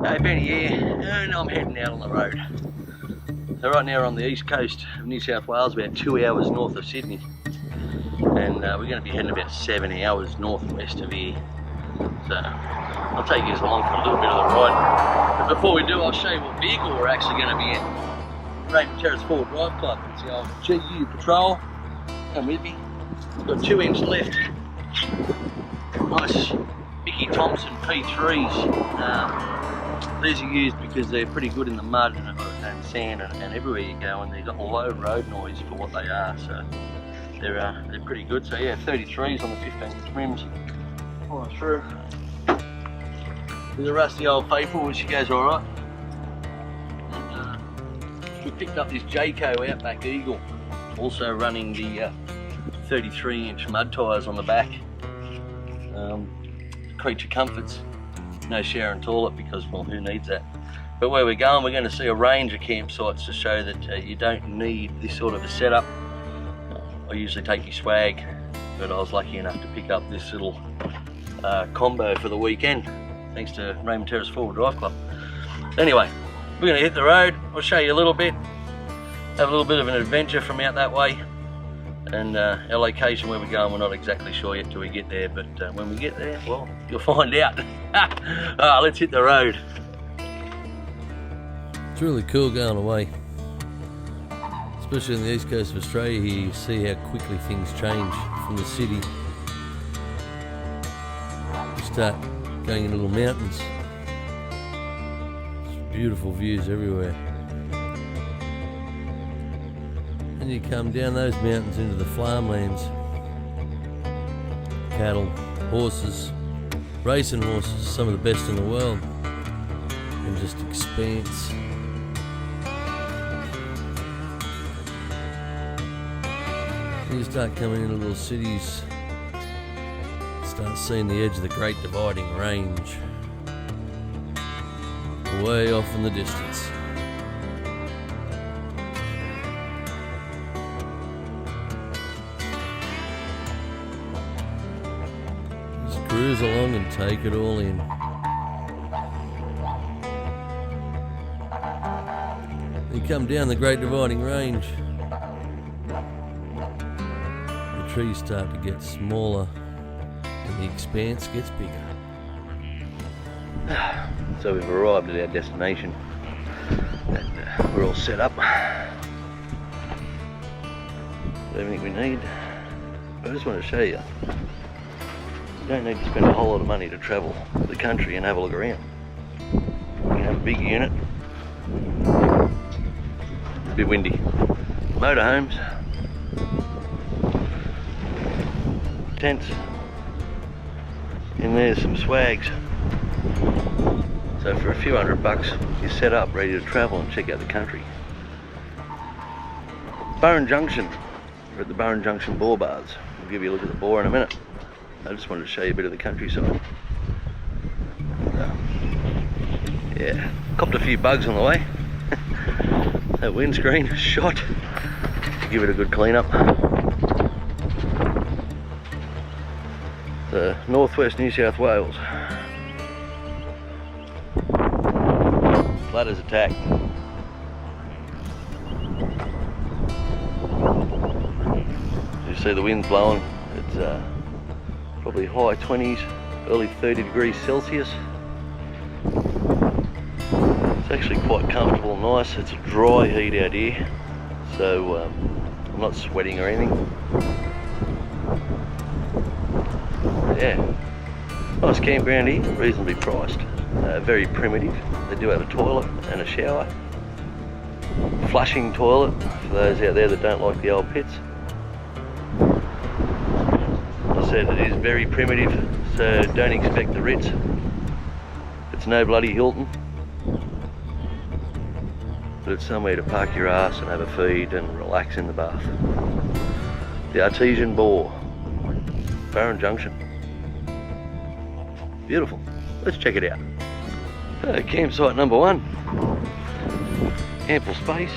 Hey, Benny here, and I'm heading out on the road. So right now we're on the east coast of New South Wales, about 2 hours north of Sydney. And we're going to be heading about 7 hours northwest of here. So I'll take you along for a little bit of the ride. But before we do, I'll show you what vehicle we're actually going to be in. Raymond Terrace 4 Drive Club. It's the old GU Patrol. Come with me. We've got 2-inch left. Nice Mickey Thompson P3s. These are used because they're pretty good in the mud and sand and everywhere you go, and they've got low road noise for what they are, so they're pretty good. So yeah, 33s on the 15-inch rims, all through. There's a rusty old faithful, which goes all right. And, we picked up this Jayco Outback Eagle, also running the 33-inch mud tyres on the back. Creature comforts. No shower and toilet because, well, who needs that? But where we're going to see a range of campsites to show that you don't need this sort of a setup. I usually take your swag, but I was lucky enough to pick up this little combo for the weekend, thanks to Raymond Terrace 4 Drive Club. Anyway, we're going to hit the road. I'll show you a little bit, have a little bit of an adventure from out that way. And our location where we're going, we're not exactly sure yet till we get there, but when we get there, well, you'll find out. Let's hit the road. It's really cool going away, especially on the east coast of Australia here. You see how quickly things change from the city. You start going into little mountains. It's beautiful views everywhere. And you come down those mountains into the farmlands. Cattle, horses, racing horses, some of the best in the world. And just expanse. And you start coming into little cities, start seeing the edge of the Great Dividing Range. Way off in the distance. Cruise along and take it all in. You come down the Great Dividing Range, the trees start to get smaller and the expanse gets bigger. So we've arrived at our destination and we're all set up. Everything we need. I just want to show you. You don't need to spend a whole lot of money to travel the country and have a look around. You can have a big unit. It's a bit windy. Motorhomes. Tents. And there's some swags. So for a few $100 you're set up, ready to travel and check out the country. Barren Junction. We're at the Barren Junction Boar Baths. I'll give you a look at the boar in a minute. I just wanted to show you a bit of the countryside. Yeah, copped a few bugs on the way. That windscreen shot. Give it a good clean up. The northwest New South Wales. Flooders attack. You see the wind's blowing. It's probably high 20s, early 30 degrees Celsius. It's actually quite comfortable and nice. It's a dry heat out here, so I'm not sweating or anything. Yeah, nice campground here, reasonably priced. Very primitive. They do have a toilet and a shower. Flushing toilet for those out there that don't like the old pits. Said it is very primitive, so don't expect the Ritz. It's no bloody Hilton, but it's somewhere to park your ass and have a feed and relax in the bath. The Artesian Boar, Barren Junction. Beautiful. Let's check it out. Campsite number 1. Ample space.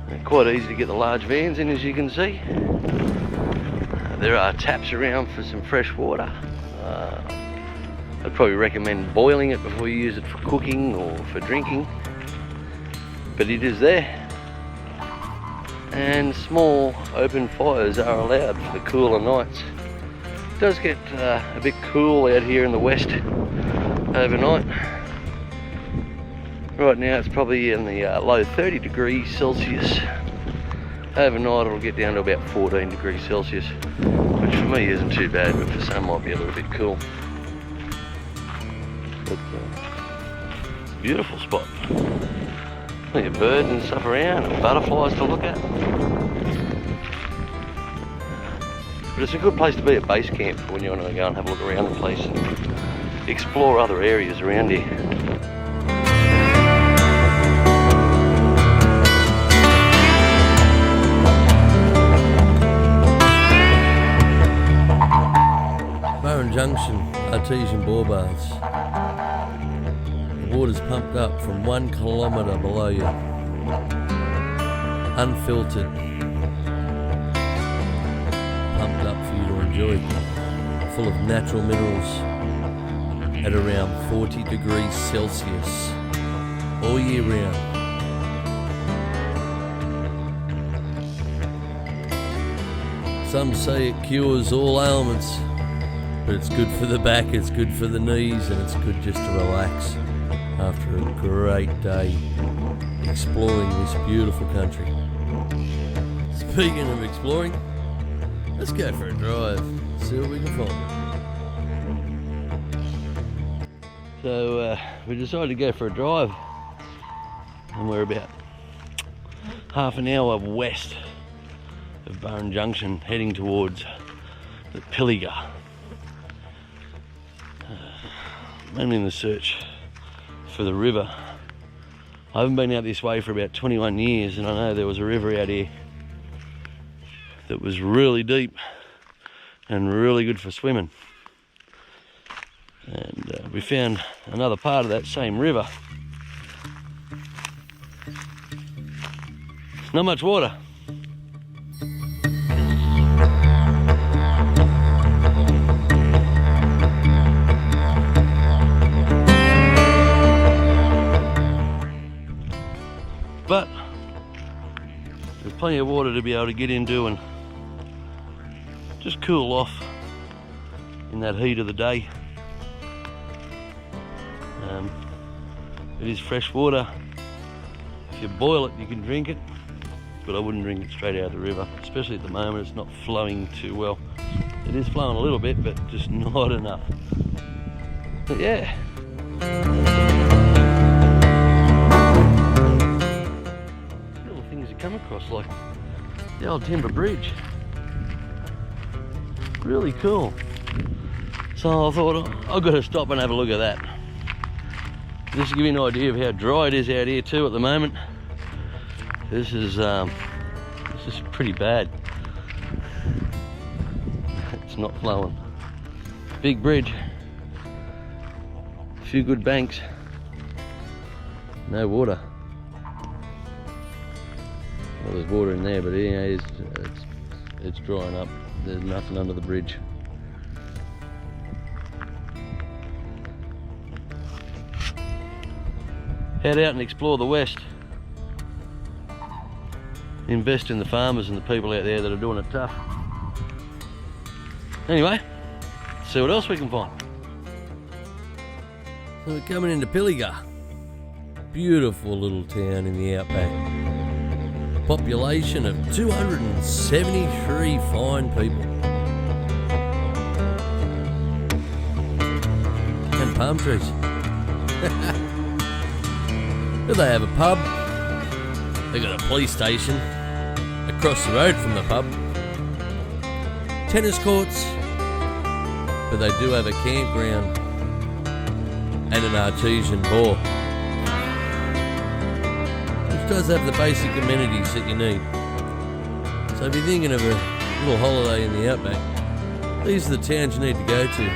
And quite easy to get the large vans in, as you can see. There are taps around for some fresh water. I'd probably recommend boiling it before you use it for cooking or for drinking, but it is there. And small open fires are allowed for the cooler nights. It does get a bit cool out here in the west overnight. Right now it's probably in the low 30 degrees Celsius. Overnight it'll get down to about 14 degrees Celsius, which for me isn't too bad, but for some might be a little bit cool. But it's a beautiful spot. Plenty of birds and stuff around, and butterflies to look at. But it's a good place to be at base camp for when you want to go and have a look around the place and explore other areas around here. Barren Junction, artesian bore baths. The water's pumped up from 1 kilometre below you. Unfiltered. Pumped up for you to enjoy. Full of natural minerals at around 40 degrees Celsius all year round. Some say it cures all ailments, but it's good for the back, it's good for the knees, and it's good just to relax after a great day exploring this beautiful country. Speaking of exploring, let's go for a drive, see what we can find. So we decided to go for a drive, and we're about half an hour west of Barren Junction, heading towards the Pilliga. I'm in the search for the river. I haven't been out this way for about 21 years, and I know there was a river out here that was really deep and really good for swimming. And we found another part of that same river. Not much water. But there's plenty of water to be able to get into and just cool off in that heat of the day. It is fresh water. If you boil it, you can drink it, but I wouldn't drink it straight out of the river, especially at the moment. It's not flowing too well. It is flowing a little bit, but just not enough. But yeah. Little things you come across, like the old timber bridge. Really cool. So I thought, I've got to stop and have a look at that. Just to give you an idea of how dry it is out here too at the moment. This is pretty bad. It's not flowing. Big bridge. A few good banks. No water. Well, there's water in there, but you know, it's drying up. There's nothing under the bridge. Head out and explore the west. Invest in the farmers and the people out there that are doing it tough. Anyway, see what else we can find. So we're coming into Pilliga. Beautiful little town in the Outback. A population of 273 fine people. And palm trees. They have a pub, they've got a police station across the road from the pub, tennis courts, but they do have a campground and an artesian bore, which does have the basic amenities that you need. So if you're thinking of a little holiday in the Outback, these are the towns you need to go to.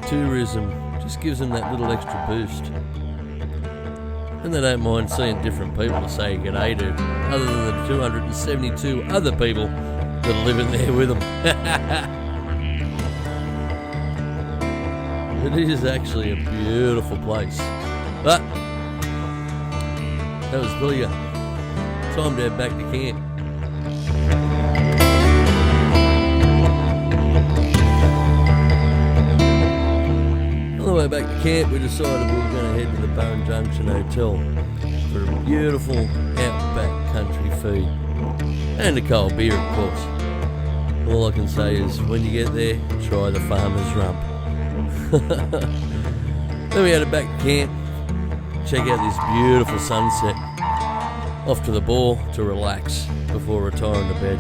Tourism just gives them that little extra boost. And they don't mind seeing different people to say g'day to, other than the 272 other people that are living there with them. It is actually a beautiful place. But that was Pilliga. Time to head back to camp. On the way back to camp, we decided we were going to head to the Barren Junction Hotel for a beautiful Outback country feed and a cold beer, of course. All I can say is, when you get there, try the farmer's rump. Then we headed back to camp, check out this beautiful sunset. Off to the ball to relax before retiring to bed.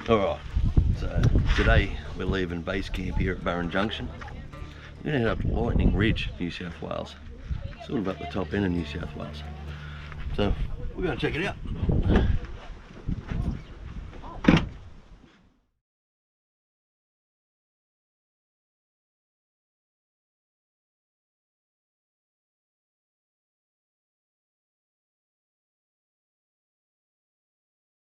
Alright, so today we're leaving base camp here at Barren Junction. We're going to head up to Lightning Ridge, New South Wales. Sort of up the top end of New South Wales. So we're going to check it out.